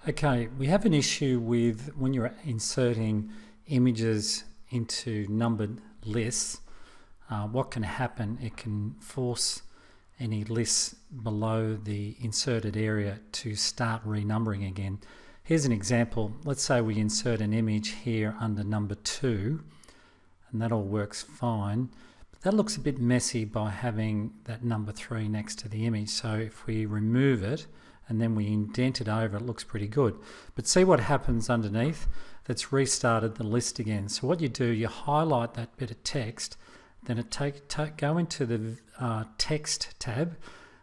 Okay, we have an issue with when you're inserting images into numbered lists. What can happen? It can force any lists below the inserted area to start renumbering again. Here's an example. Let's say we insert an image here under number 2, and that all works fine. But that looks a bit messy by having that number 3 next to the image. So if we remove it and then we indent it over, it looks pretty good. But see what happens underneath? That's restarted the list again. So what you do, you highlight that bit of text, then go into the text tab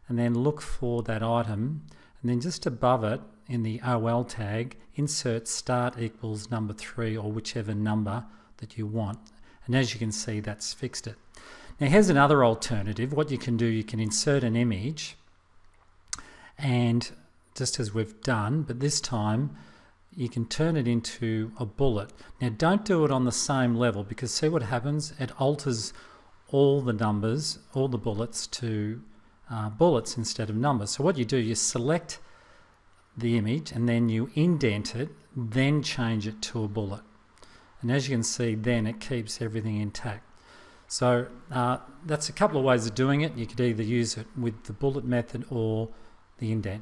and then look for that item, and then just above it in the OL tag, insert start equals number 3 or whichever number that you want. And as you can see, that's fixed it. Now here's another alternative. What you can do, you can insert an image, and just as we've done, but this time you can turn it into a bullet. Now don't do it on the same level, because see what happens? It alters all the numbers, all the bullets to bullets instead of numbers. So what you do, you select the image and then you indent it, then change it to a bullet. And as you can see, then it keeps everything intact. So that's a couple of ways of doing it. You could either use it with the bullet method or the indent.